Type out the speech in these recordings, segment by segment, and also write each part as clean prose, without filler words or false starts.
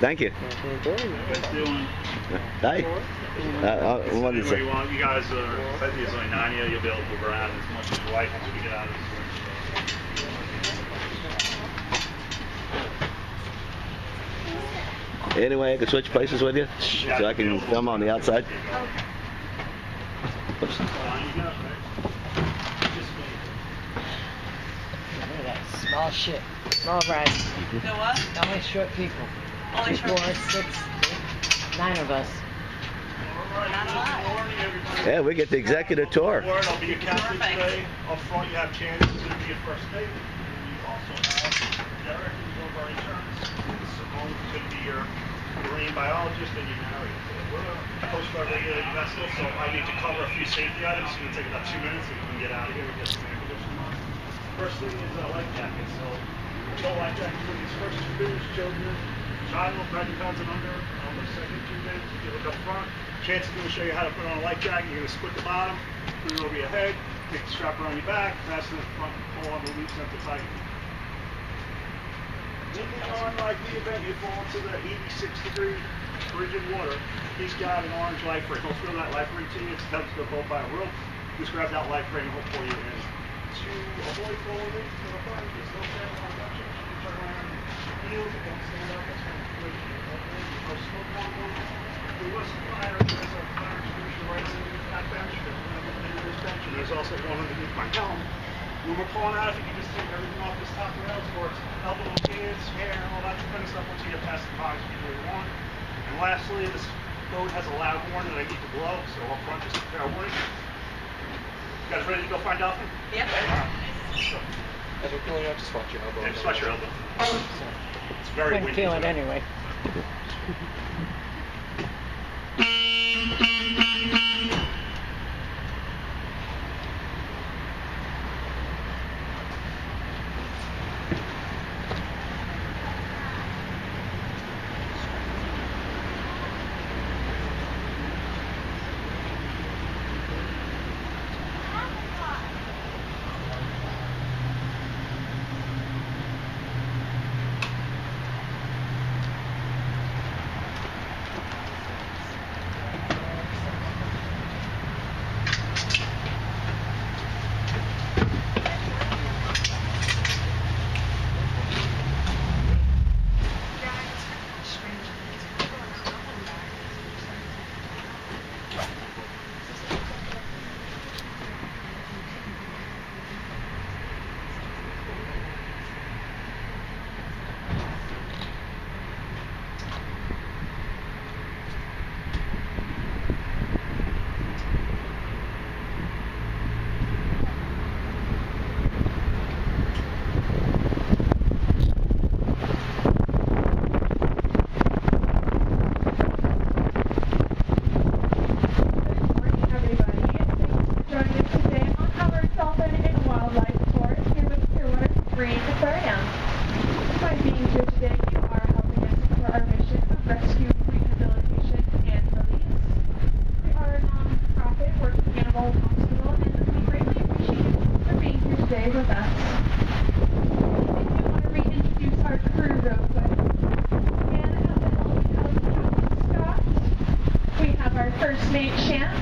Thank you. Hi. What is it? You guys are, I think it's only 9 years, you'll be able to move around as much as your wife once we get out of this room. Anyway, I can switch places with you, so I can film on the outside. Oops. Look at that small shit. Small ride. You know what? Only short people. Only short 4, 6, 9 of us. Not a lot. Yeah, we get the executive tour. I'll be your captain today. Up front, you have chances to be your first mate. You also have Derek, who's over our insurance. Simone, who's going to be your marine biologist, and your narrator. We're a Coast Guard regulated vessel, so I need to cover a few safety items. It's going to take about 2 minutes, and we can get out of here and get some air conditioning on. First thing is a life jacket. So, no life jacket for these first 2 minutes, children. Child, 90 pounds and under. On the second 2 minutes, you look up front. Chance is going to show you how to put on a life jacket. You're going to split the bottom, put it over your head, take the strap around your back, fasten the front, pull on the loops and to tighten. Maybe on like the event, you fall into the 86-degree frigid water. He's got an orange life ring. He'll throw that life ring to you. It's tells you to go by a rope. Just grab that life ring and he'll pull you in. To avoid falling into the front, just don't stand on that chair. Turn around, heels, don't stand up. That's kind of great. There's smoke on going. There was a fire. There's a fire extinguisher right underneath that bench. There's bench, and there's also one underneath my helm. When we're pulling out, if you can just take everything off this top rail, for its elbow, hands, hair, and all that kind of stuff once you get past the box, you do what you want. And lastly, this boat has a loud horn that I need to blow, so up front, just a fair warning. You guys ready to go find Dolphin? Yep. So, As we're pulling out, just watch your elbow. yeah, just watch your elbow. It's very Couldn't windy. feel it anyway. First mate Champ,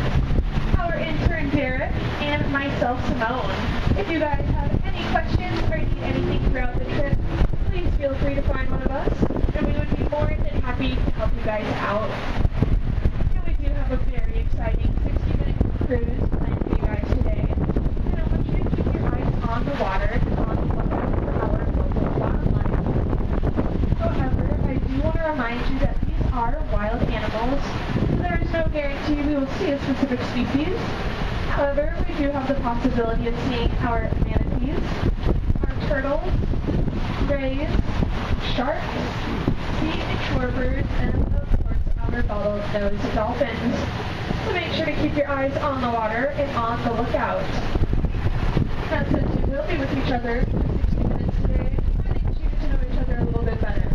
our intern Derek, and myself Simone. If you guys have any questions or need anything throughout the trip, please feel free to find one of us, and we would be more than happy to help you guys out. And we do have a very exciting 60-minute cruise planned for you guys today, and I want you to keep your eyes on the water and on the lookout for our local wildlife. However, I do want to remind you that these are wild animals. There is no guarantee we will see a specific species. However, we do have the possibility of seeing our manatees, our turtles, rays, sharks, sea and shore birds, and of course our bottle-nosed dolphins. So make sure to keep your eyes on the water and on the lookout. And since we will be with each other for 60 minutes today, I think you get to know each other a little bit better.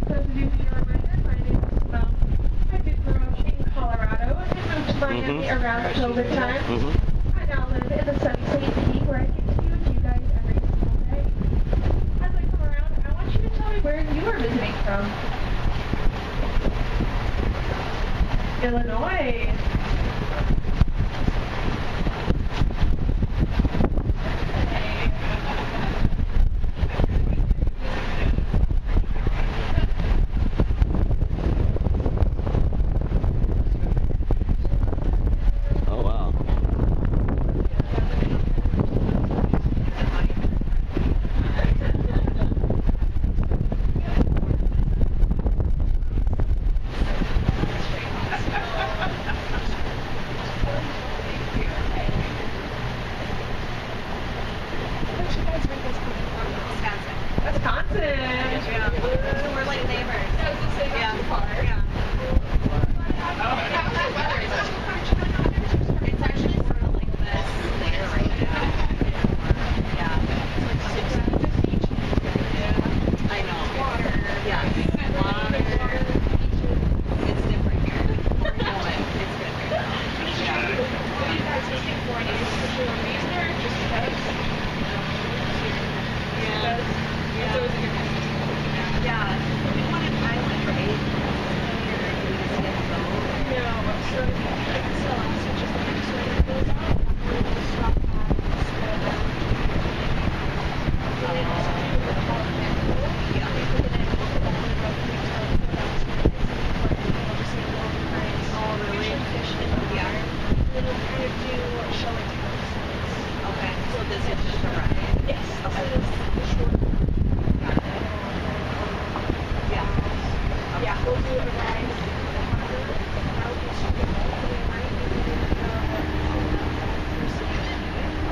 Those of you who are reminder, my name is Simone. I did grow up in Colorado and moved to Miami around COVID time. I now live in the sunny St. Pete where I get to be with you guys every single day. As I come around, I want you to tell me where you this is just a ride. Yes. I'll send this short. Yeah. Yeah, we'll do a ride.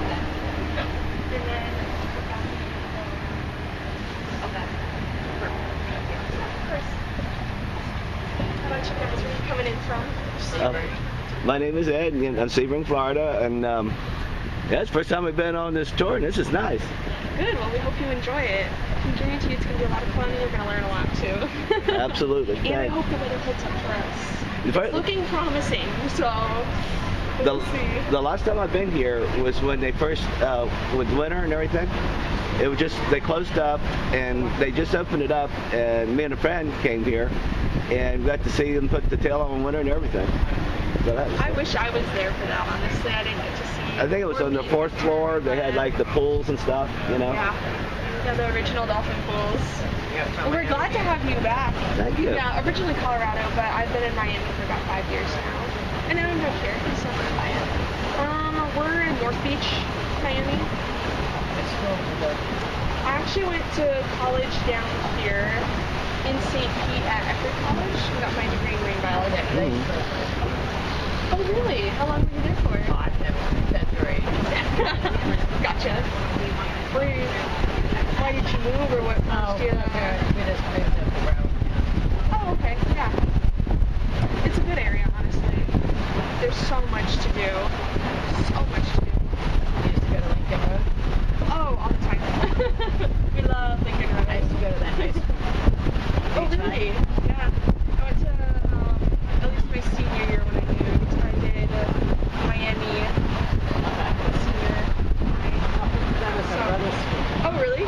And then Okay. how about you guys? Where are you coming in from? My name is Ed, and I'm Sebring, Florida, and yeah, it's the first time we've been on this tour, and this is nice. Good. Well, we hope you enjoy it. I can guarantee it's going to be a lot of fun, and you're going to learn a lot too. Absolutely. And I Thanks. hope the weather holds up for us. If I- It's looking promising, so we'll see. The last time I've been here was when they first, with winter and everything, it was just, they closed up and they just opened it up, and me and a friend came here and got to see them put the tail on winter and everything. So that was I fun. wish I was there for that, honestly. I didn't get to see. I think it was on the 4th floor. They had like the pools and stuff, you know. Yeah. Yeah, the original Dolphin pools. Well, we're glad to have you back. Thank you. Yeah, originally Colorado, but I've been in Miami for about 5 years now. And now I'm back here in Summer Miami. We're in North Beach, Miami. I actually went to college down here in St. Pete at Eckerd College and got my degree in marine biology. Oh, really? How long were you there for? I've never been 10th grade. Gotcha. Why did you move, or what Oh, caused you? my parents, we just moved up around. Oh, okay, yeah. It's a good area, honestly. There's so much to do. So much to do. We used to go to Lincoln Road. Oh, all the time. We love Lincoln Road. I used to go to that high school. Oh, really? Yeah. I went to, at least my senior year when I moved. I did Miami senior high. That was my brother's school. Oh, really?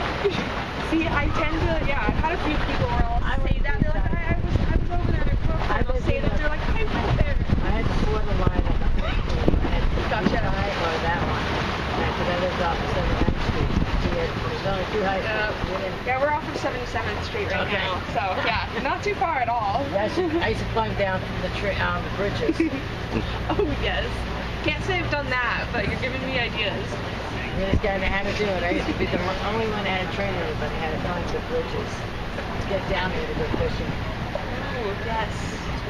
See, I tend to, yeah, I've had a few people where I'll say that. They're like, I was over there. And I'll say that. They're like, I went there. I had to swim the line at the high school. I had to Gotcha. or that one. Because I lived off of 79th Street. There's only 2 high schools. We didn't- Yeah, we're off of 77th Street right Okay. now. So, yeah, not too far at all. I used to climb down from the the bridges. Oh, yes. Can't say I've done that, but you're giving me ideas. We just got to know how to do it. I used to be the only one that had to train everybody how to climb the bridges to get down there to go fishing. Ooh, yes.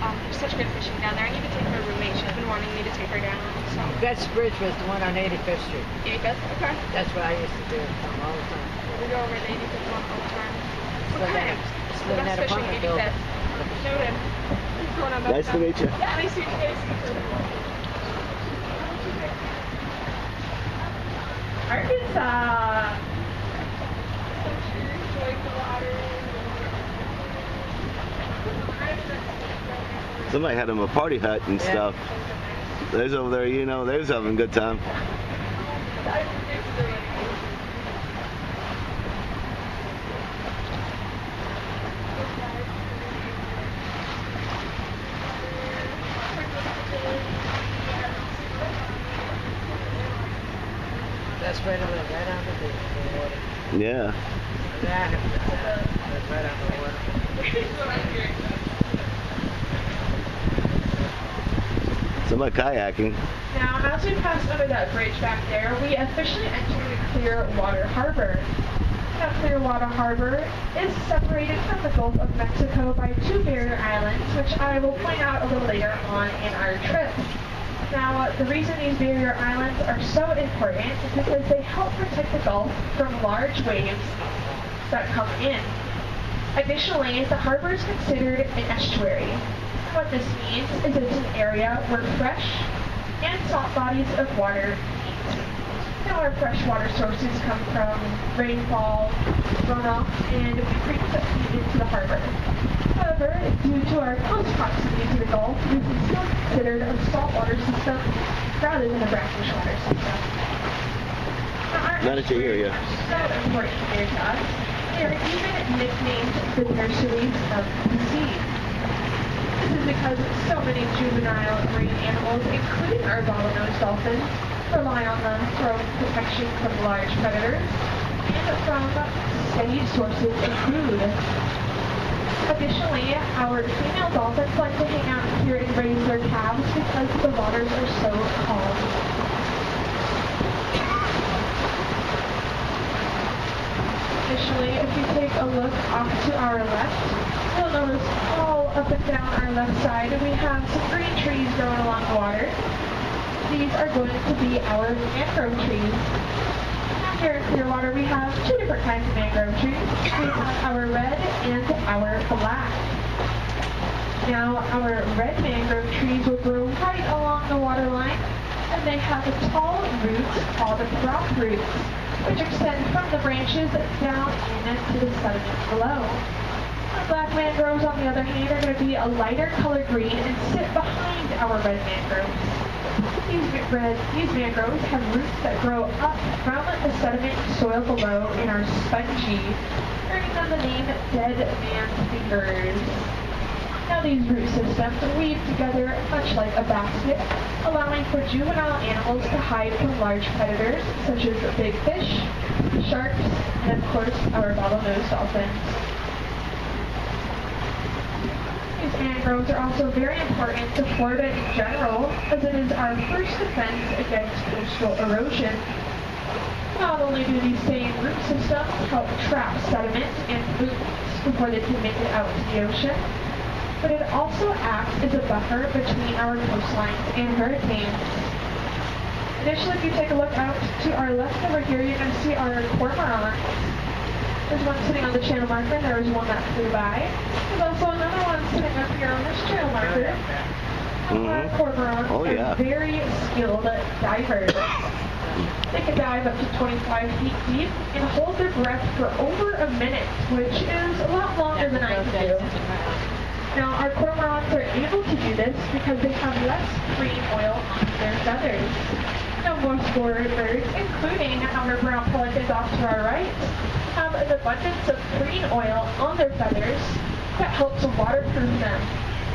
There's such good fishing down there. I need to take my roommate. She's been wanting me to take her down. So. Best bridge was the one on 85th Street. 85th? Okay. That's what I used to do all the time. We go over the 85th one all the time. Just living Okay. at- just The living best at a fishing apartment building. 85th. Noted. What's going on back Nice to there? meet you. Yeah, nice to meet you guys. Arkansas. Somebody had them a party hut and Yeah. stuff. Those over there, you know, they's having a good time. That's right on the water. Yeah. That's right on the water. Somebody kayaking. Now, as we pass over that bridge back there, we officially entered Clearwater Harbor. Now, Clearwater Harbor is separated from the Gulf of Mexico by 2 barrier islands, which I will point out a little later on in our trip. Now, the reason these barrier islands are so important is because they help protect the Gulf from large waves that come in. Additionally, the harbor is considered an estuary. What this means is it's an area where fresh and salt bodies of water meet. Now, our freshwater sources come from rainfall, runoff, and creeks that feed into the harbor. However, due to our close proximity to the Gulf, this is still considered a saltwater system rather than a brackish water system. Now, our Not that you hear you. estuaries are so important here to us. They are even nicknamed the nurseries of the sea. This is because so many juvenile marine animals, including our bottlenose dolphins, rely on them for protection from large predators and from steady sources of food. Additionally, our female dolphins like to hang out here and raise their calves because the waters are so calm. Additionally, if you take a look off to our left, you'll notice all up and down our left side we have some green trees growing along the water. These are going to be our mangrove trees. Now here in Clearwater we have two different kinds of mangrove trees. We have our red and our black. Now our red mangrove trees will grow right along the waterline, and they have a tall root called crop roots, which extend from the branches down into the sediment below. Our black mangroves, on the other hand, are going to be a lighter color green and sit behind our red mangroves. These mangroves have roots that grow up from the sediment soil below and are spongy, earning them the name dead man's fingers. Now these root systems weave together much like a basket, allowing for juvenile animals to hide from large predators such as big fish, sharks, and of course our bottlenose dolphins. These mangroves are also very important to Florida in general, as it is our first defense against coastal erosion. Not only do these same root systems help trap sediment and pollutants before they can make it out to the ocean, but it also acts as a buffer between our coastlines and hurricanes. Additionally, if you take a look out to our left over here, you're going to see our cormorants. There's one sitting on the channel marker, and there was one that flew by. There's also another one sitting up here on this channel marker. Our cormorants are very skilled divers. They can dive up to 25 feet deep and hold their breath for over a minute, which is a lot longer than I can do. Now, our cormorants are able to do this because they have less green oil on their feathers. Now, most forward birds, including our brown pelicans off to our right, have an abundance of green oil on their feathers that helps waterproof them.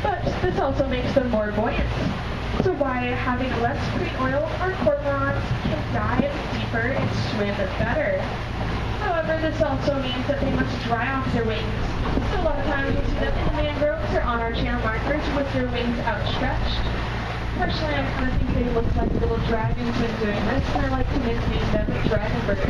But this also makes them more buoyant. So by having less green oil, our cormorants can dive deeper and swim better. However, this also means that they must dry off their wings. So a lot of times you'll see them in the mangroves or on our channel markers with their wings outstretched. Personally, I kind of think they look like little dragons when doing this, and I like to nickname them dragon birds.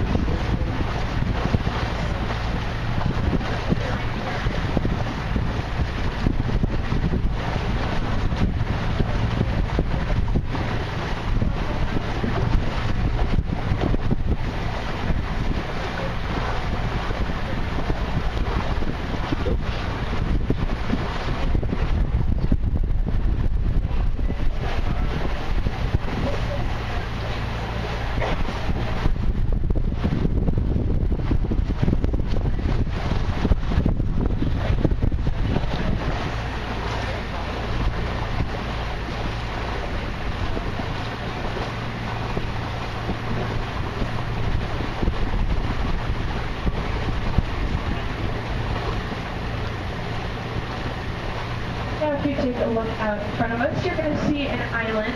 If you take a look out in front of us, you're going to see an island.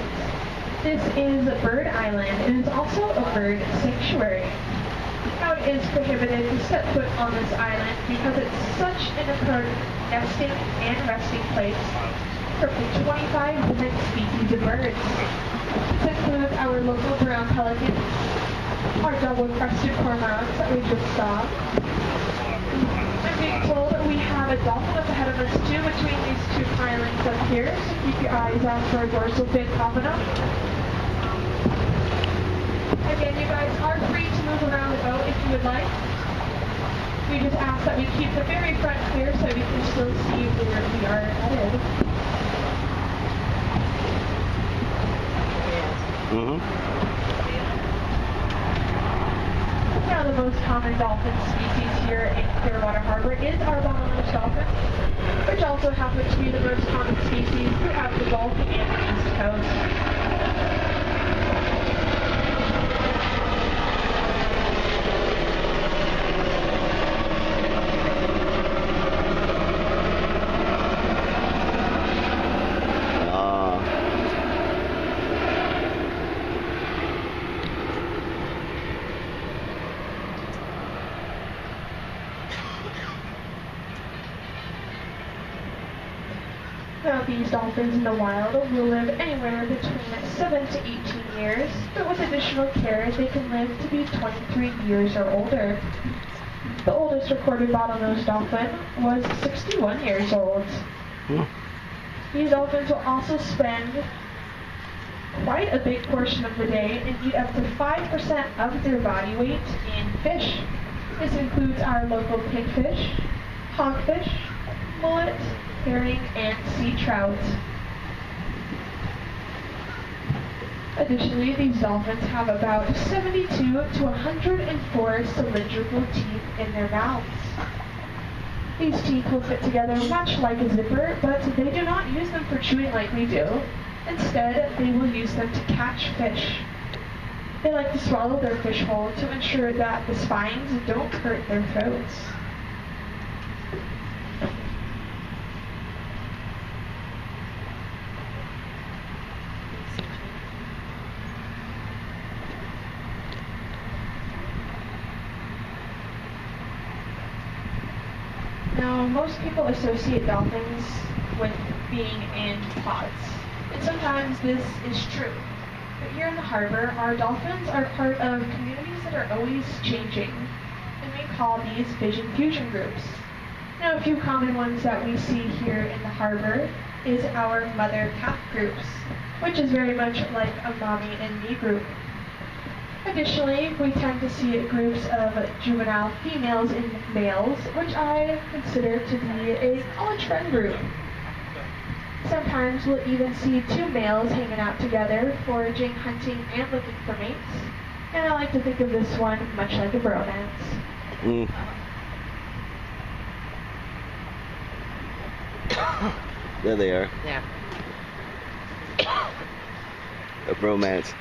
This is Bird Island, and it's also a bird sanctuary. Now it is prohibited to set foot on this island because it's such an important nesting and resting place for up to 25 different species of birds. This includes our local brown pelicans, our double-crested cormorants that we just saw. I'm being told that we have a dolphin up ahead of us too between these two islands up here, so keep your eyes out for a dorsal fin popping up. Again, you guys are free to move around the boat if you would like. We just ask that we keep the very front clear so we can still see where we are headed. Now the most common dolphin species here in Clearwater Harbor is our bottlenose dolphin, which also happens to be the most common species throughout the Gulf and the East Coast. Now, these dolphins in the wild will live anywhere between 7 to 18 years, but with additional care, they can live to be 23 years or older. The oldest recorded bottlenose dolphin was 61 years old. These dolphins will also spend quite a big portion of the day and eat up to 5% of their body weight in fish. This includes our local pigfish, hogfish, mullet, herring, and sea trout. Additionally, these dolphins have about 72 to 104 cylindrical teeth in their mouths. These teeth will fit together much like a zipper, but they do not use them for chewing like we do. Instead, they will use them to catch fish. They like to swallow their fish whole to ensure that the spines don't hurt their throats. Now, most people associate dolphins with being in pods, and sometimes this is true. But here in the harbor, our dolphins are part of communities that are always changing, and we call these vision fusion groups. Now, a few common ones that we see here in the harbor is our mother calf groups, which is very much like a mommy and me group. Additionally, we tend to see groups of juvenile females and males, which I consider to be a college friend group. Sometimes we'll even see two males hanging out together, foraging, hunting, and looking for mates. And I like to think of this one much like a bromance. There they are. Yeah. A bromance.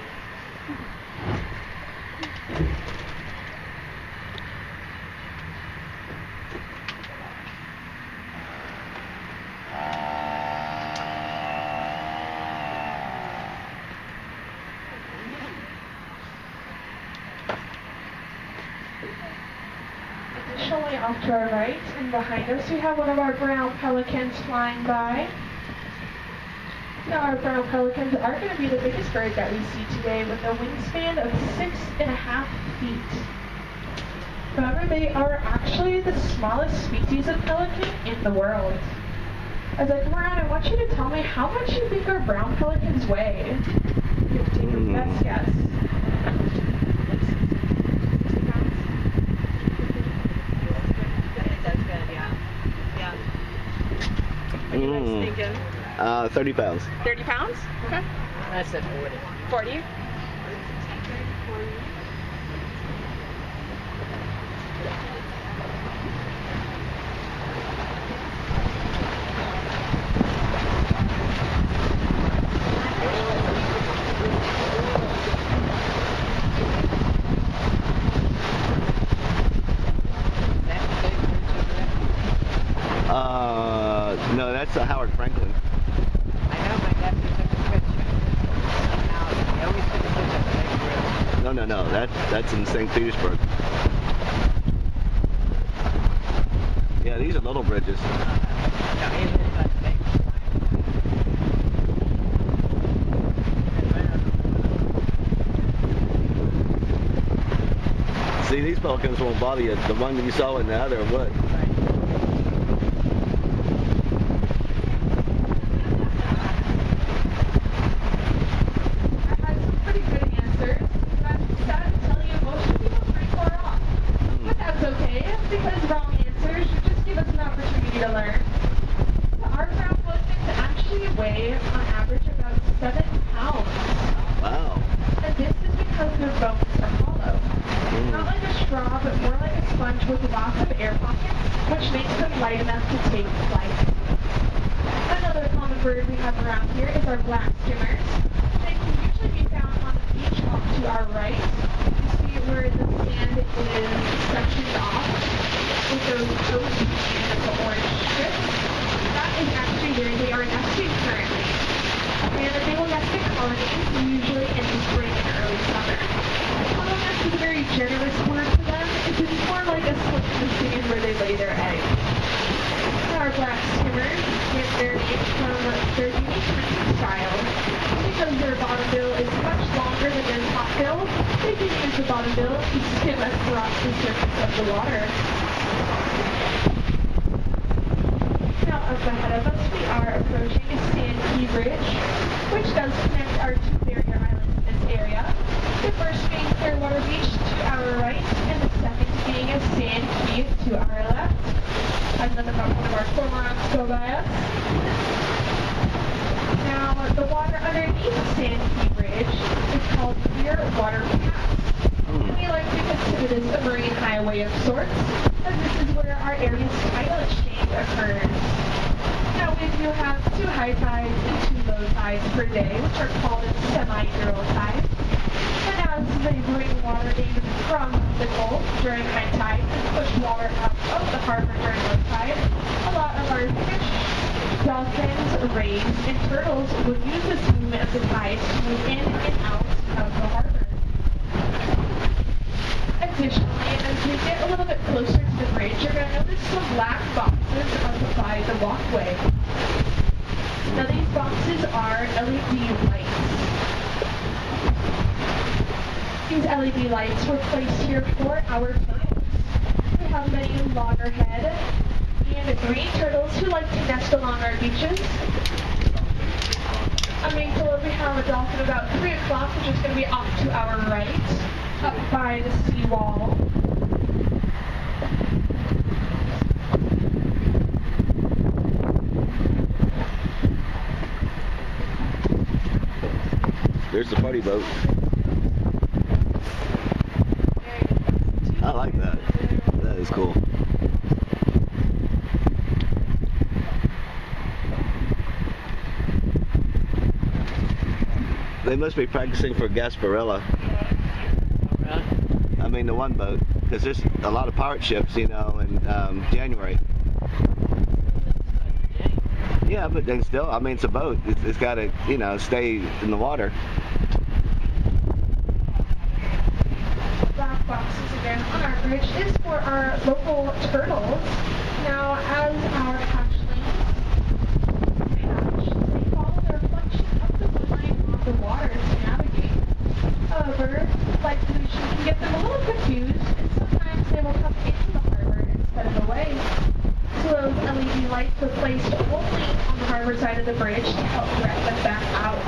Additionally, off to our right and behind us, we have one of our brown pelicans flying by. Now, our brown pelicans are going to be the biggest bird that we see today with a wingspan of 6.5 feet. However, they are actually the smallest species of pelican in the world. As I come around, I want you to tell me how much you think our brown pelicans weigh. You can take your best guess. That's good, yeah. Yeah. What are you guys thinking? 30 pounds. 30 pounds? Okay. That's at 40. 40? No, that's Howard Franklin. I know my nephew took a picture. Now, he always took a picture of the big group. No, that's in St. Petersburg. Yeah, these are little bridges. No, he's really not big. See, these pelicans won't bother you. The one that you saw in the other would. bottom is hot fill. They can use the bottom fill to skim across the surface of the water. Now up ahead of us we are approaching Sand Key Bridge, which does connect our two barrier islands in this area. The first being Clearwater Beach to our right, and the second being a Sand Key to our left. As one of our cormorants go by us. Now, the water underneath Sand Key Bridge is called Clearwater Pass. And we like to consider this a marine highway of sorts, as this is where our area's tidal exchange occurs. Now, we do have 2 high tides and 2 low tides per day, which are called semi-neural tides. And as they bring water in from the Gulf during high tide and push water out of the harbor during low tide, a lot of our fish, dolphins, rays, and turtles will use this movement of the tides to move in and out of the harbor. Additionally, as we get a little bit closer to the bridge, you're going to notice some black boxes up by the walkway. Now these boxes are LED lights. These LED lights were placed here for our turtles. We have many loggerhead and green turtles who like to nest along our beaches. We have a dolphin about 3 o'clock, which is going to be off to our right, up by the seawall. There's the party boat. I like that. That is cool. They must be practicing for Gasparilla. I mean, the one boat, because there's a lot of pirate ships, you know, in January. Yeah, but then still, I mean, it's a boat. It's got to, you know, stay in the water. Black boxes again on our bridge is for our local turtles. Now, as our hatchlings hatch, they follow the reflection of the line on the water to navigate. However, light pollution can get them a little confused, and sometimes they will come into the harbor instead of away. So those LED lights were placed only on the harbor side of the bridge to help direct them back out.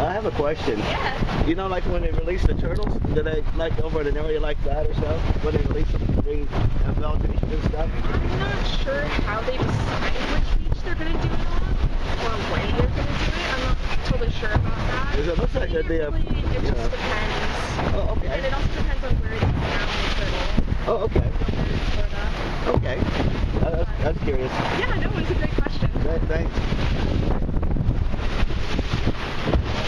I have a question. Yeah. You know, like when they release the turtles, do they like over at an area like that or so? When they release them to bring vegetation and stuff? I'm not sure how they decide which beach they're going to do it on or when they're going to do it. I'm not totally sure about that. Because it looks like it'd be a, Usually, it you just know. depends. Oh, okay. And it also depends on where they found the turtle. Oh, okay. Florida. Okay. That's curious. Yeah, no, it's a great question. Thanks.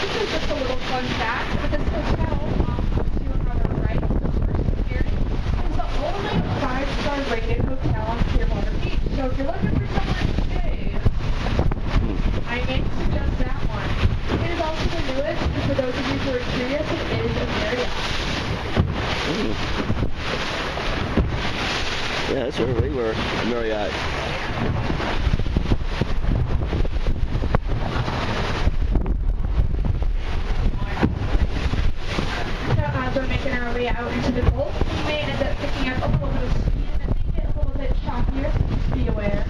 This is just a little fun fact, but this hotel to our right, the first here, is the only 5-star rated hotel on Clearwater Beach. So if you're looking for somewhere to stay, I may suggest that one. It is also the newest, and for those of you who are curious, it is a Marriott. Yeah, that's where we were, Marriott. As we're making our way out into the Gulf, we may end up picking up a little bit of speed and it may get a little bit choppier, so just be aware.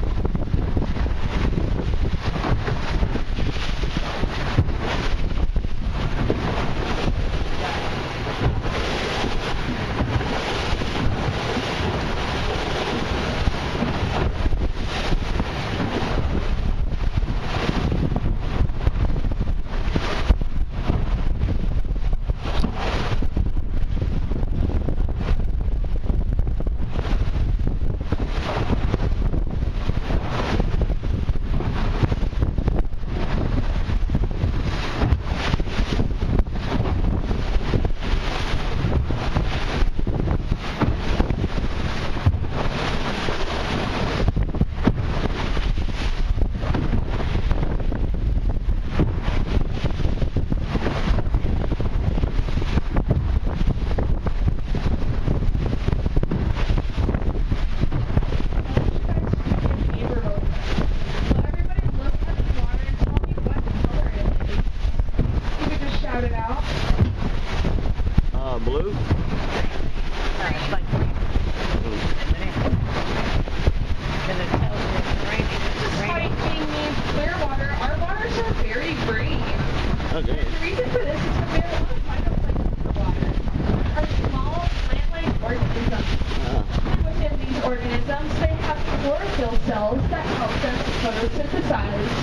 photosynthesized.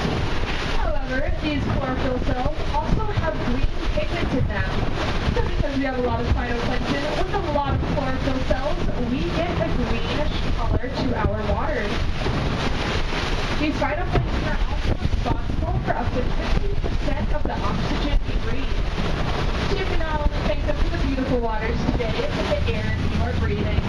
However, these chlorophyll cells also have green pigment in them. So because we have a lot of phytoplankton with a lot of chlorophyll cells, we get a greenish color to our waters. These phytoplankton are also responsible for up to 50% of the oxygen we breathe. So you can not only thank them for the beautiful waters today, but the air you are breathing.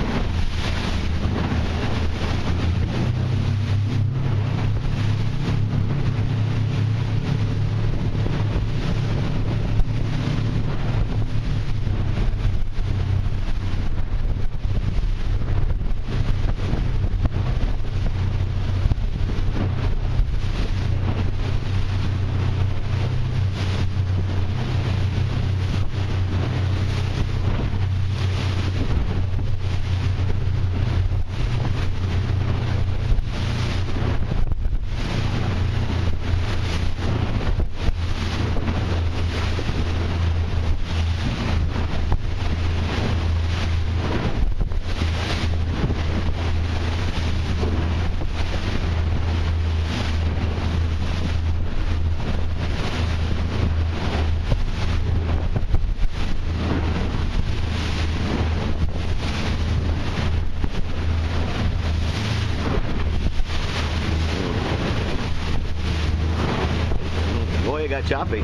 Boy, it got choppy.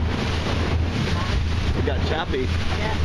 It got choppy. Yeah.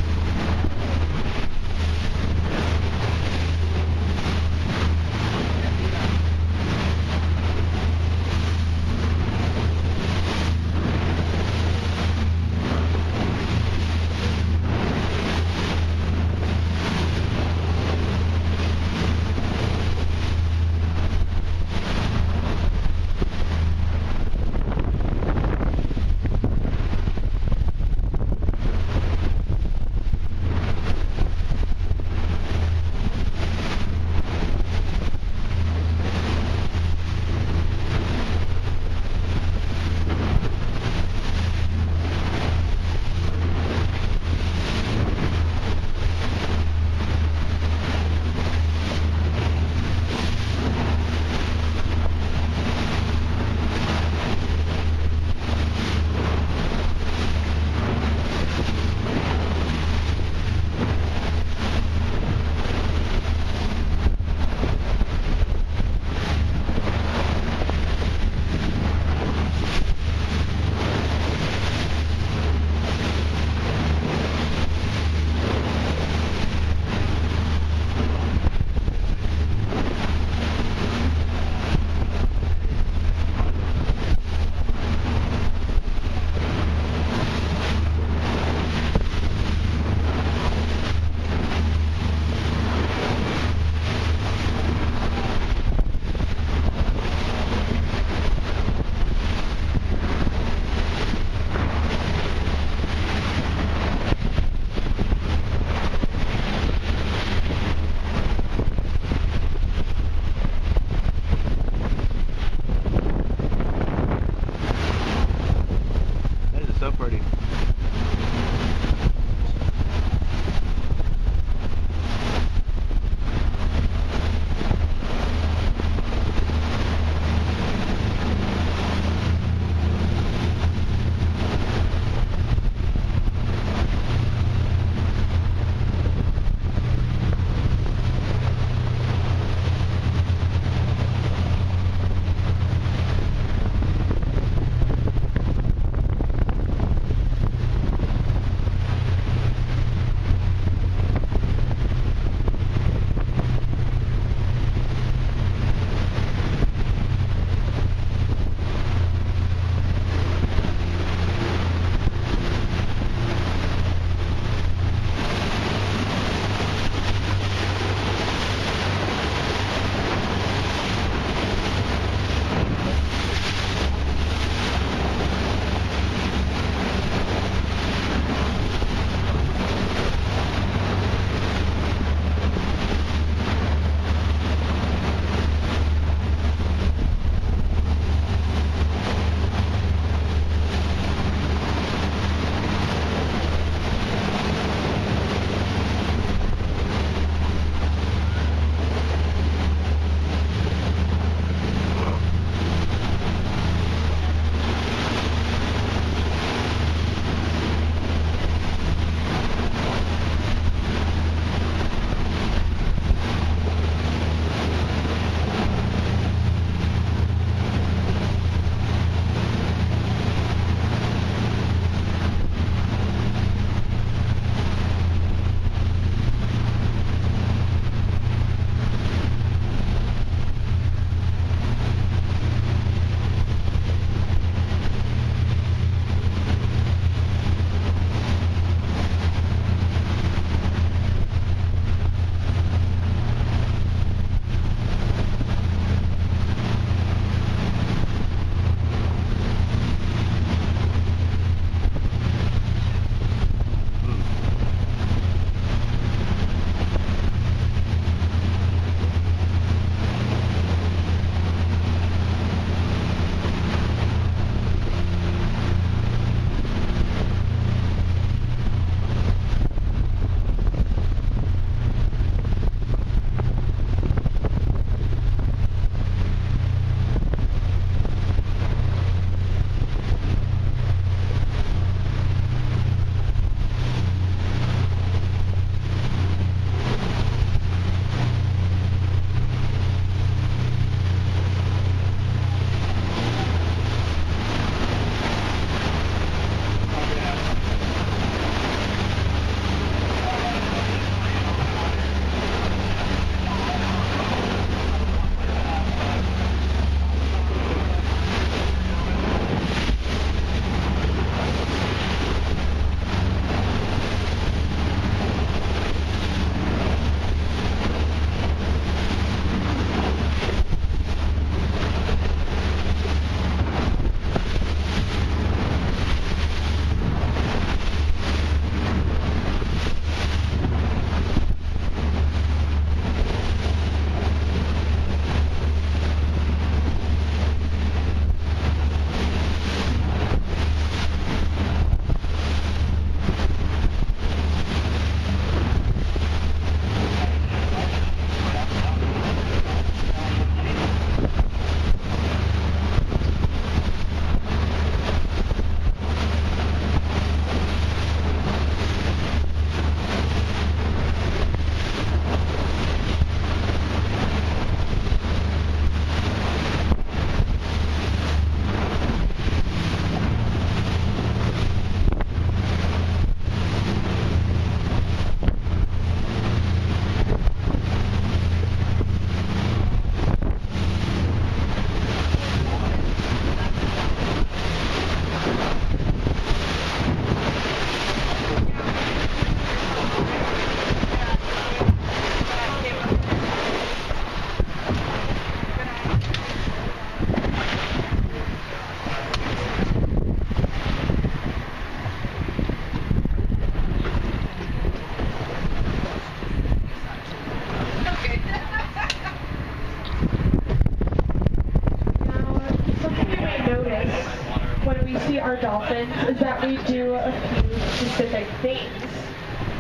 dolphins is that we do a few specific things.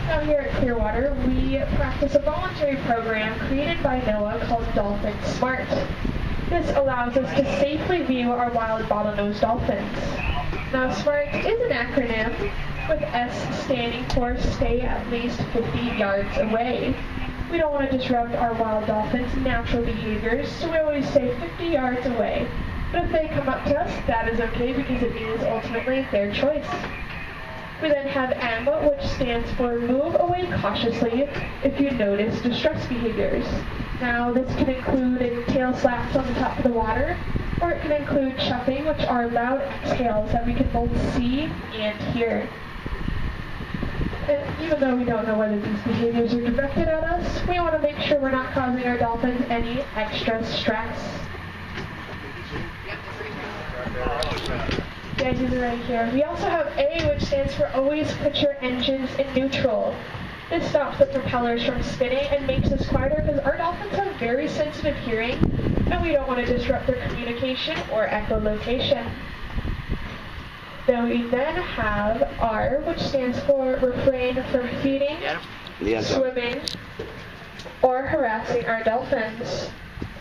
Now here at Clearwater, we practice a voluntary program created by NOAA called Dolphin Smart. This allows us to safely view our wild bottlenose dolphins. Now SMART is an acronym, with S standing for stay at least 50 yards away. We don't want to disrupt our wild dolphins' natural behaviors, so we always say 50 yards away. But if they come up to us, that is okay because it is ultimately their choice. We then have M, which stands for move away cautiously if you notice distress behaviors. Now this can include tail slaps on the top of the water, or it can include chuffing, which are loud exhales that we can both see and hear. And even though we don't know whether these behaviors are directed at us, we want to make sure we're not causing our dolphins any extra stress. The ideas are right here. We also have A, which stands for always put your engines in neutral. This stops the propellers from spinning and makes us quieter because our dolphins have very sensitive hearing and we don't want to disrupt their communication or echolocation. Then we then have R, which stands for refrain from feeding, swimming, or harassing our dolphins.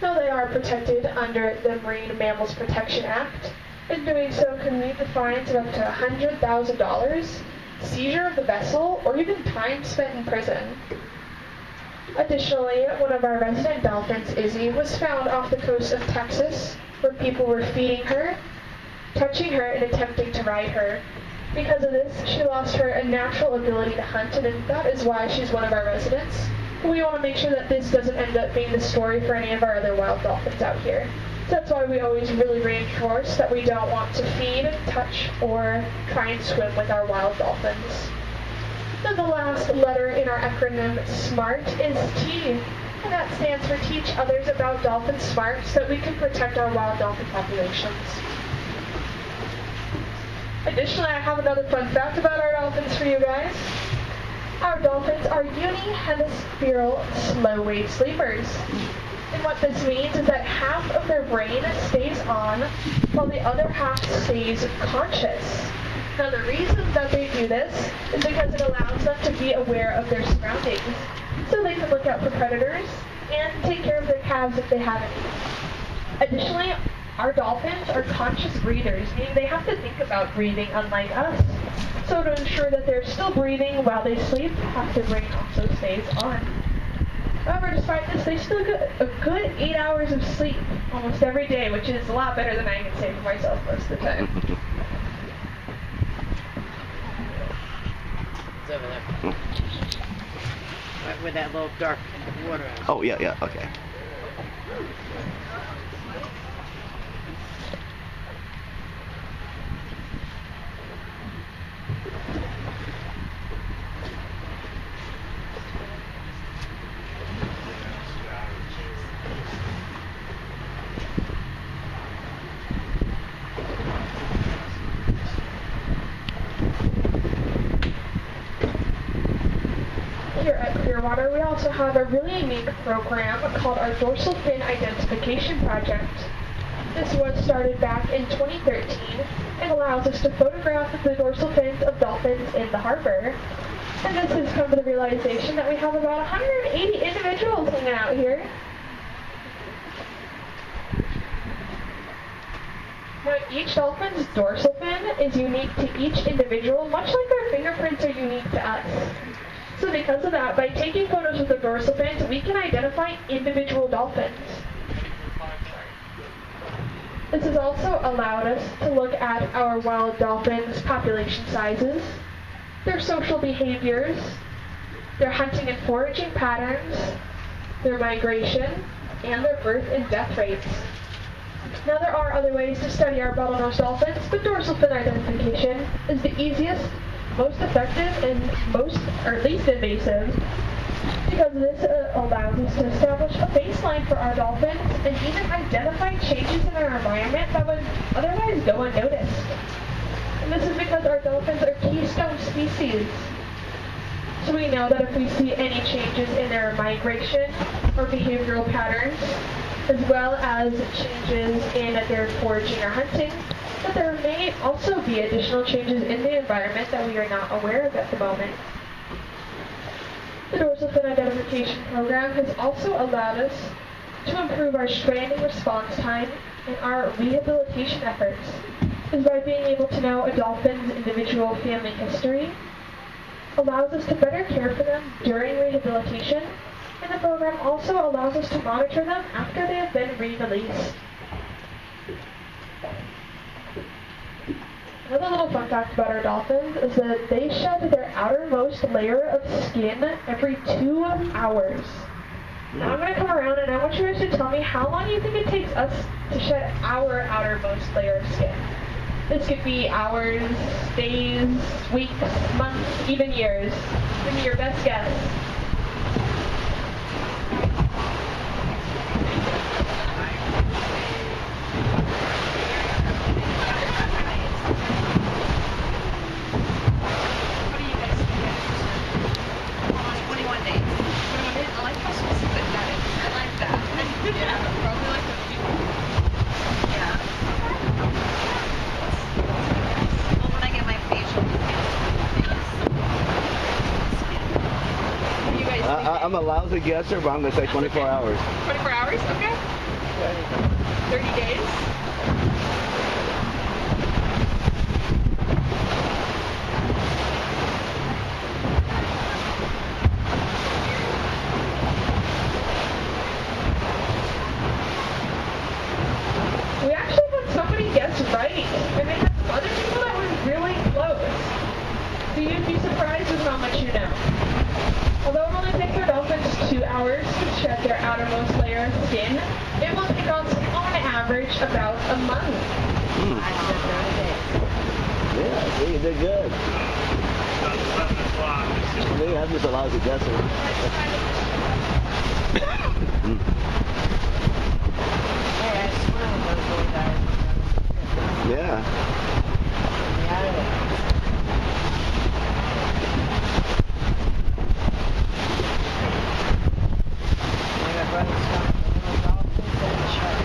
Now they are protected under the Marine Mammals Protection Act. In doing so can lead to fines of up to $100,000, seizure of the vessel, or even time spent in prison. Additionally, one of our resident dolphins, Izzy, was found off the coast of Texas, where people were feeding her, touching her, and attempting to ride her. Because of this, she lost her natural ability to hunt, and that is why she's one of our residents. We want to make sure that this doesn't end up being the story for any of our other wild dolphins out here. So that's why we always really reinforce that we don't want to feed, touch, or try and swim with our wild dolphins. Then the last letter in our acronym SMART is T, and that stands for Teach Others About Dolphin Smart so that we can protect our wild dolphin populations. Additionally, I have another fun fact about our dolphins for you guys. Our dolphins are unihemispherical slow-wave sleepers. And what this means is that half of their brain stays on while the other half stays conscious. Now the reason that they do this is because it allows them to be aware of their surroundings, so they can look out for predators and take care of their calves if they have any. Additionally, our dolphins are conscious breathers, meaning they have to think about breathing unlike us. So to ensure that they're still breathing while they sleep, half their brain also stays on. However, despite this, they still get a good 8 hours of sleep almost every day, which is a lot better than I can say for myself most of the time. It's over there. Right where that little dark water is. Oh, yeah, okay. Here at Clearwater, we also have a really unique program called our Dorsal Fin Identification Project. This was started back in 2013 and allows us to photograph the dorsal fins of dolphins in the harbor. And this has come to the realization that we have about 180 individuals hanging out here. Now, each dolphin's dorsal fin is unique to each individual, much like our fingerprints are unique to us. So because of that, by taking photos of the dorsal fins, we can identify individual dolphins. This has also allowed us to look at our wild dolphins' population sizes, their social behaviors, their hunting and foraging patterns, their migration, and their birth and death rates. Now there are other ways to study our bottlenose dolphins, but dorsal fin identification is the easiest, most effective, and least invasive, because this allows us to establish a baseline for our dolphins and even identify changes in our environment that would otherwise go unnoticed. And this is because our dolphins are keystone species. So we know that if we see any changes in their migration or behavioral patterns, as well as changes in their foraging or hunting, but there may also be additional changes in the environment that we are not aware of at the moment. The dorsal fin identification program has also allowed us to improve our stranding response time and our rehabilitation efforts is by being able to know a dolphin's individual family history, allows us to better care for them during rehabilitation, and the program also allows us to monitor them after they have been re-released. Another little fun fact about our dolphins is that they shed their outermost layer of skin every 2 hours. Now I'm going to come around and I want you guys to tell me how long you think it takes us to shed our outermost layer of skin. This could be hours, days, weeks, months, even years. Give me your best guess. What do you guys think? 21 days. 21 days? I like how specific that is. I like that. Yeah, probably like a few. Yeah. Well, when I get my facial, what do you guys think? I'm a lousy guesser, but I'm going to say 24 hours. 24 hours? Okay. 30 days? We actually had somebody guess right, and they had some other people that were really close. So you'd be surprised with how much you know. Although it only takes our dolphins 2 hours to shed their outermost layer of skin, it will take us, on average, about a month. I said 30 days. Yeah, see, you did good. About 11 o'clock. Me, I'm just a lousy guesser. Hey, I swear I'm going to go down. Yeah. Yeah. My brother's got the little dolphins and the shark.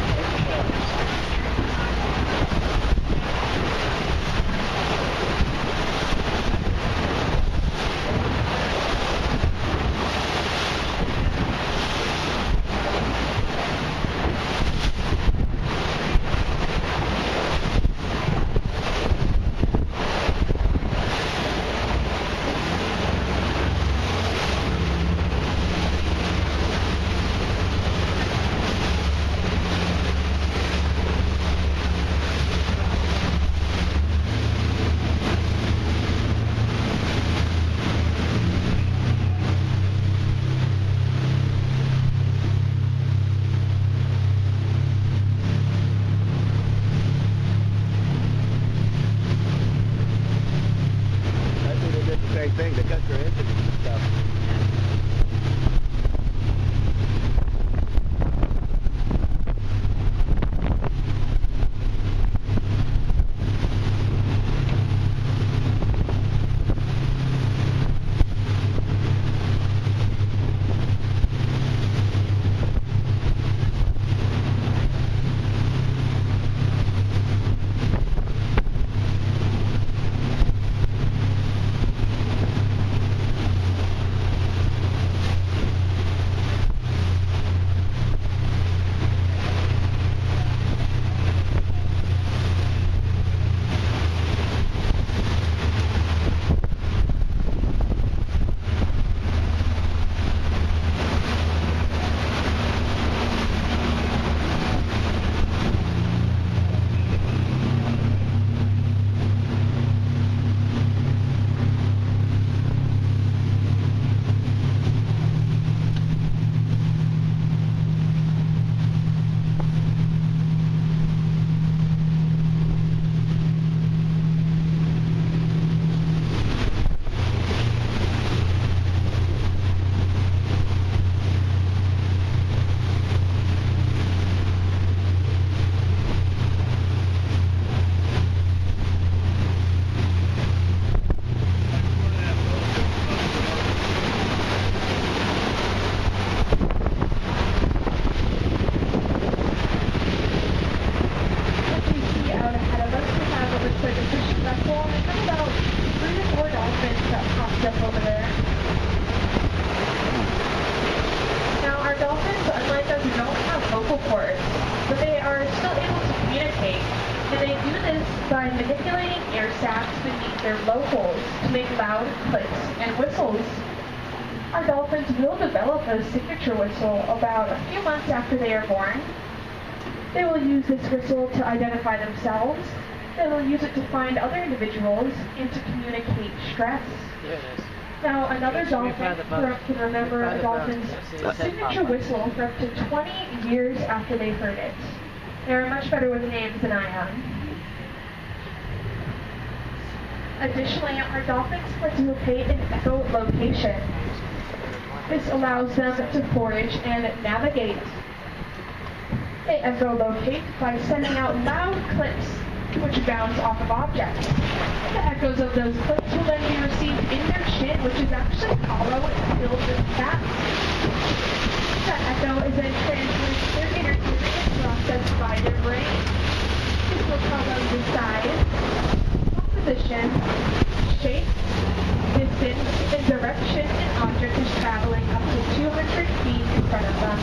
vocal cords, but they are still able to communicate, and they do this by manipulating air sacs beneath their blowholes to make loud clicks and whistles. Our dolphins will develop a signature whistle about a few months after they are born. They will use this whistle to identify themselves. They will use it to find other individuals and to communicate stress. There it is. Now, another Yes, we've dolphin had about- can remember we've a had about- dolphin's I've seen signature pop-up. whistle for up to 20 years after they heard it. They're much better with names than I am. Additionally, our dolphins participate in echolocation. This allows them to forage and navigate. They echolocate by sending out loud clicks which bounce off of objects. The echoes of those clicks will then be received in their chin, which is actually hollow and filled with fat. That echo is then transmitted to their inner hearing and processed by their brain. This will tell them the size, composition, shape, distance, and direction an object is traveling up to 200 feet in front of them.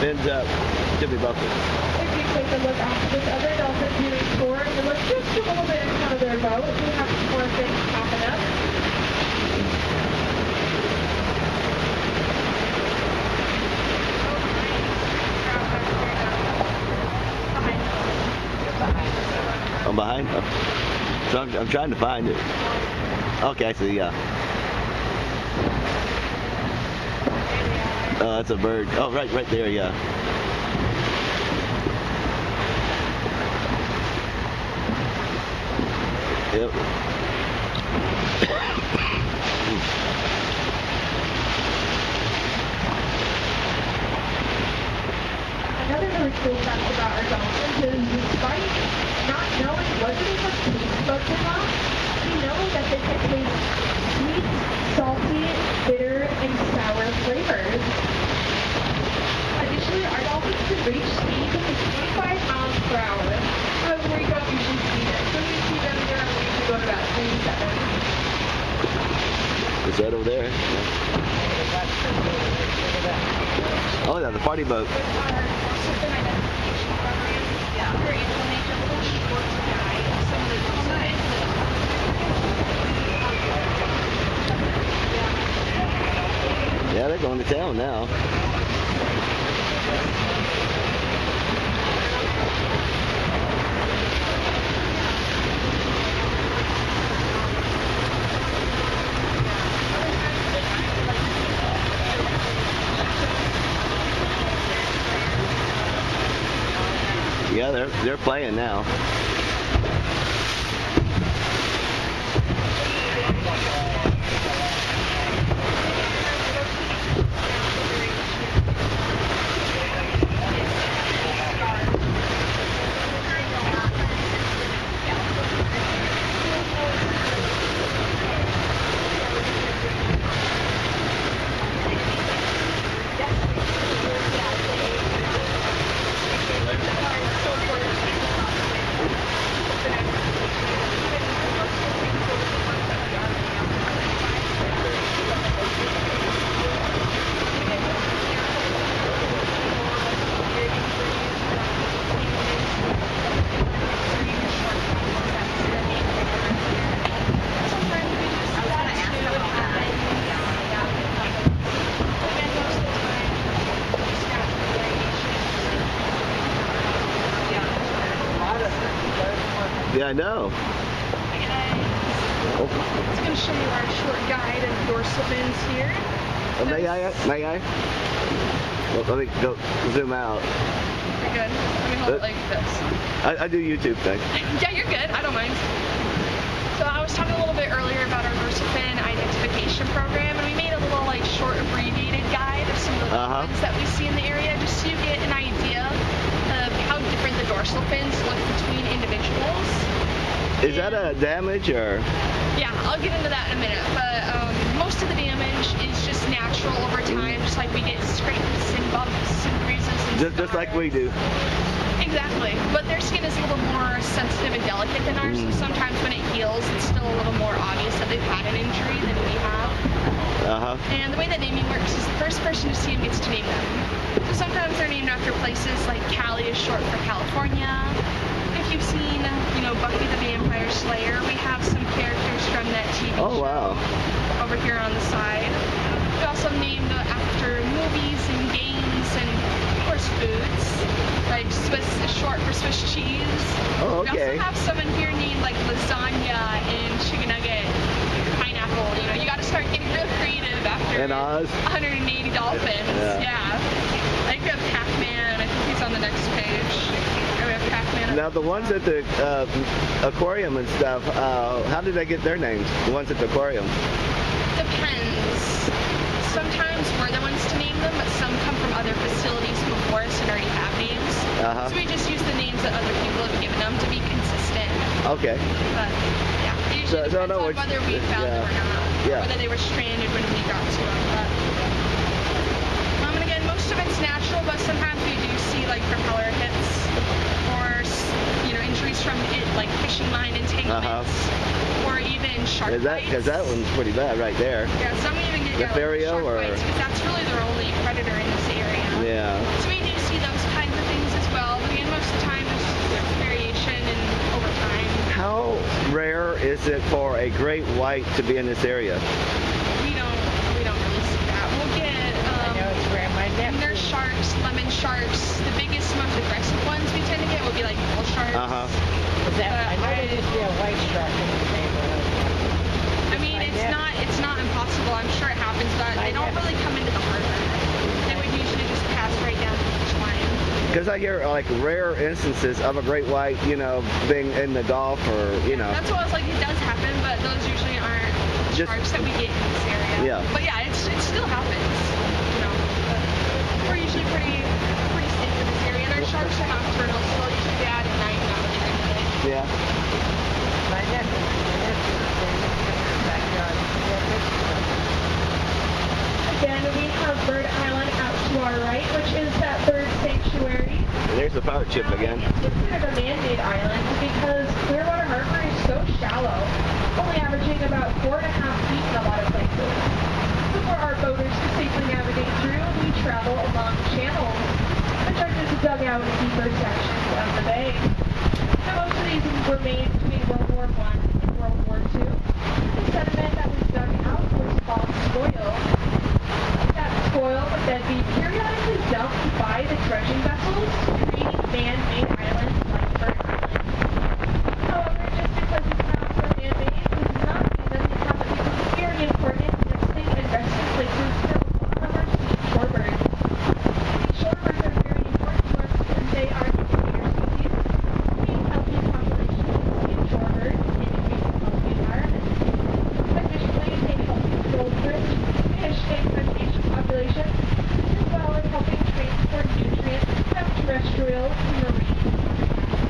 Fins up. Should be buckled. If you take a look at this other dolphin viewing tour, it looks just a little bit in front of their boat. We have some more things popping up. I'm behind? Oh. So I'm trying to find it. Okay, I see, yeah. Oh, that's a bird. Oh, right there, yeah. Yep. Another really cool fact about our dolphins is despite not knowing But to us, we know that they can taste sweet, salty, bitter, and sour flavors. Additionally, our dolphins can reach speeds up to 25 miles per hour. However, we don't usually see them. So we see them, they're usually going about 37. Is that over there? Oh, yeah, the party boat. With our dolphin identification program, we're able to make a little short guide of some of the dolphins. Yeah, they're going to town now. Yeah, they're playing now. Yeah, I know. It's going to show you our short guide of dorsal fins here. May I? Well, let me go zoom out. You're good. Let me hold it like this. I do YouTube thing. Yeah, you're good. I don't mind. So I was talking a little bit earlier about our dorsal fin identification program, and we made a little like short abbreviated guide of some of the dolphins that we see in the area, just so you get an idea of how different the dorsal fins look between individuals. Is that a damage or? Yeah, I'll get into that in a minute, but most of the damage is just natural over time, just like we get scrapes and bumps and bruises and Just like we do. Exactly, but their skin is a little more sensitive and delicate than ours, so sometimes when it heals, it's still a little more obvious that they've had an injury than we have. And the way that naming works is the first person to see them gets to name them. So sometimes they're named after places, like Cali is short for California. If you've seen, Buffy the Vampire Slayer, we have some characters from that TV show over here on the side. We also named after movies and games and, of course, foods, like Swiss is short for Swiss cheese. Oh, okay. We also have some in here named like lasagna and chicken nugget, pineapple. You got to start getting real creative after 180 dolphins. Yeah. I think we have Pac-Man. I think he's on the next page. We have Pac-Man. Now the ones at the aquarium and stuff, how did they get their names? The ones at the aquarium? Depends. Sometimes we're the ones to name them, but some come from other facilities before us and already have names. So we just use the names that other people have given them to be consistent. Okay. But yeah, it usually depends on whether we found them or not, or whether they were stranded when we got to them. But, and again, most of it's natural, but sometimes we do see like propeller hits or injuries from like fishing line entanglements or even shark bites. Because that one's pretty bad right there. Yeah, some even get shark bites because that's really their only predator in this area. Yeah. So we do see those kinds of things as well. But again, most of the time there's variation and over time. How rare is it for a great white to be in this area? We don't really see that. We'll get there's sharks, lemon sharks. The biggest, most aggressive ones we tend to get will be like bull sharks. I know there used to be a white shark in the neighborhood. I mean, it's not impossible. I'm sure it happens, but they don't really come into the harbor. They would usually just pass right down the beach line. Because I hear like rare instances of a great white, being in the Gulf or, That's what I was like, it does happen, but those usually aren't sharks that we get in this area. Yeah. But yeah, it still happens. We're usually pretty safe in this area. And our sharks are nocturnal, so they'll usually be out at night, not during the day. Yeah. My Then we have Bird Island out to our right, which is that bird sanctuary. And there's the pirate ship again. It's considered a man-made island because Clearwater Harbor is so shallow, only averaging about 4.5 feet in a lot of places. So for our boaters to safely navigate through, we travel along channels, which are just dug out in deeper sections of the bay. Now most of these were made between World War I and World War II. The sediment that was dug out was called soil. That soil would then be periodically dumped by the dredging vessels, creating man-made islands like Bird Island. However, just because these mountains are man-made does not mean that they haven't become very important nesting and resting places for a lot of our sea shorebirds. These shorebirds are very important to us because they are indicator species, meaning healthy populations of sea shorebirds indicate a healthy environment. Additionally, they help control drift, fish, and crustacean populations, as well as helping transport nutrients from terrestrial to marine habitats.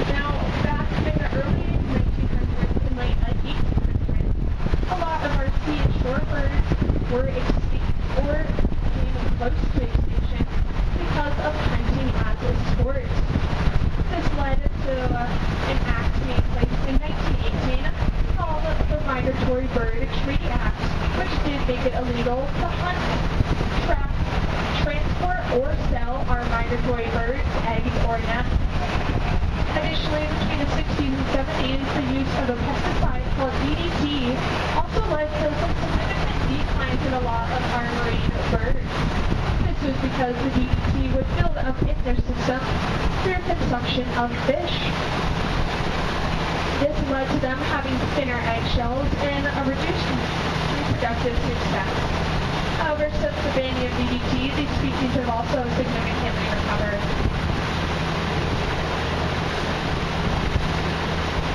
Now, back in the early 1900s and late 1800s, a lot of our sea and shore birds were extinct or came close to extinction because of hunting as a sport. This led to an act taking place in 1918 called the Migratory Bird Treaty Act, which did make it illegal to hunt, trap, transport, or sell our migratory birds, eggs, or nests. Additionally, between the 60s and 70s, the use of a pesticide called DDT also led to some significant declines in a lot of our marine birds. This was because the DDT would build up in their system through consumption of fish. This led to them having thinner eggshells and a reduced reproductive success. However, since the banning of DDT, these species have also significantly recovered.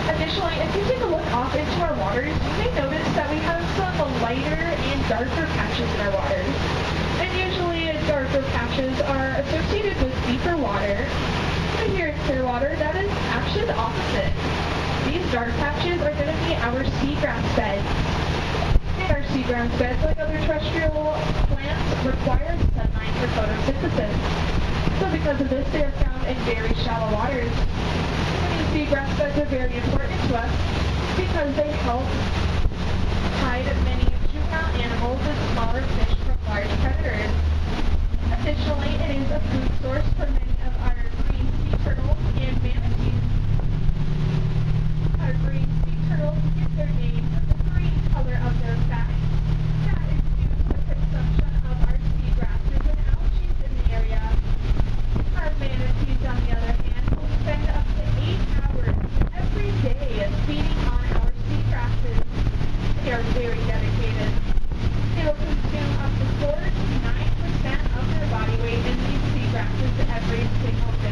Additionally, if you take a look off into our waters, you may notice that we have some lighter and darker patches in our waters. And usually darker patches are associated with deeper water. But here in Clearwater, that is actually the opposite. These dark patches are going to be our seagrass beds. And our seagrass beds, like other terrestrial plants, require sunlight for photosynthesis. So because of this, they are found in very shallow waters. And these seagrass beds are very important to us because they help hide many juvenile animals and smaller fish from large predators. Additionally, it is a food source for many of our green sea turtles and manatees. Our green sea turtles get their name from the green color of their back. That is due to the consumption of our seagrasses and algae in the area. Our manatees, on the other hand, will spend up to 8 hours every day feeding on our seagrasses. They are very dedicated. They will consume up to 4 to 9% of their body weight in these seagrasses every single day.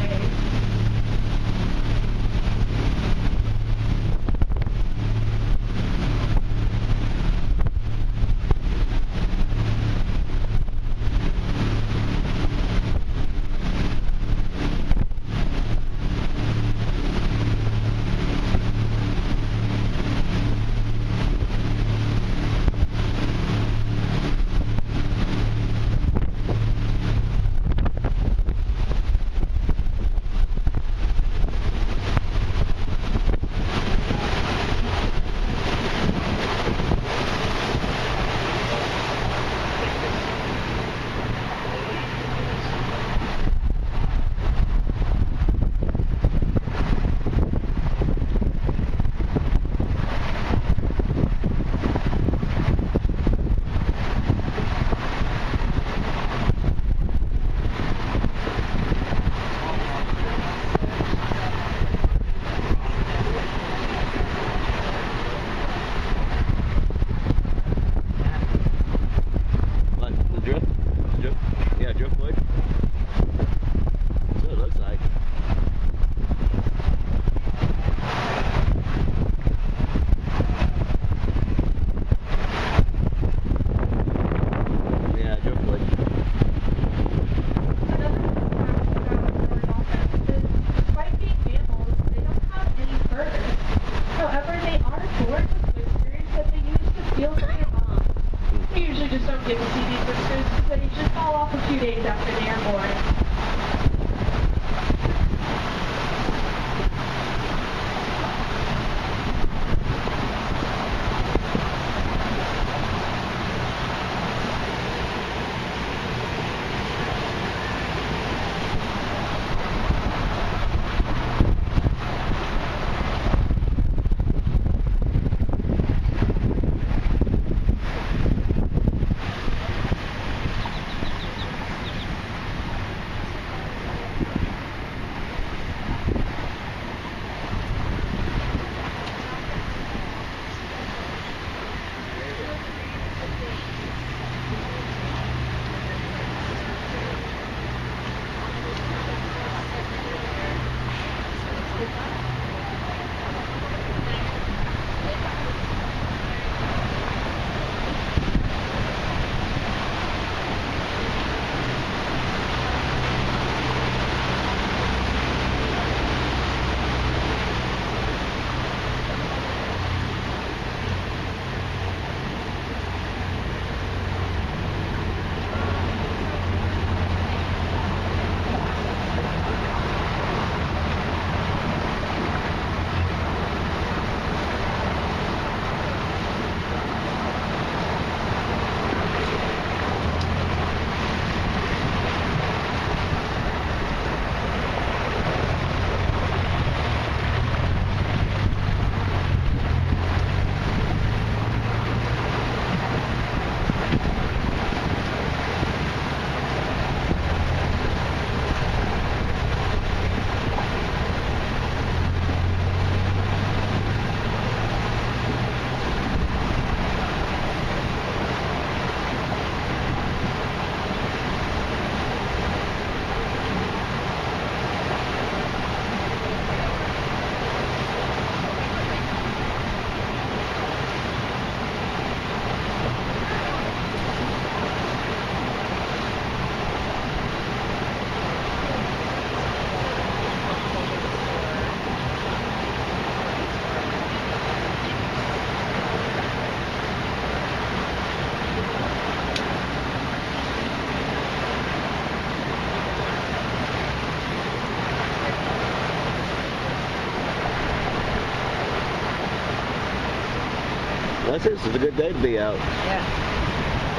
This is a good day to be out. Yeah.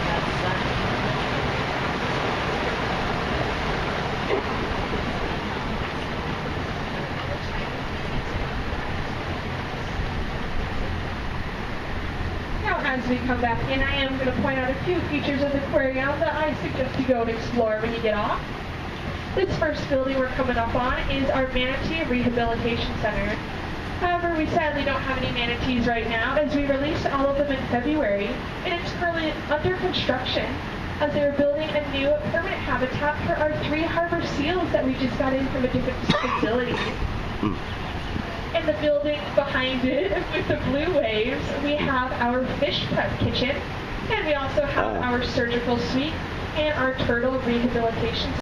Got the sun. Now, as we come back in, I am going to point out a few features of the aquarium that I suggest you go and explore when you get off. This first building we're coming up on is our Manatee Rehabilitation Center. However, we sadly don't have any manatees right now, as we released all of them in February, and it's currently under construction as they're building a new permanent habitat for our 3 harbor seals that we just got in from a different facility. In the building behind it, with the blue waves, we have our fish prep kitchen, and we also have our surgical suite and our turtle rehabilitation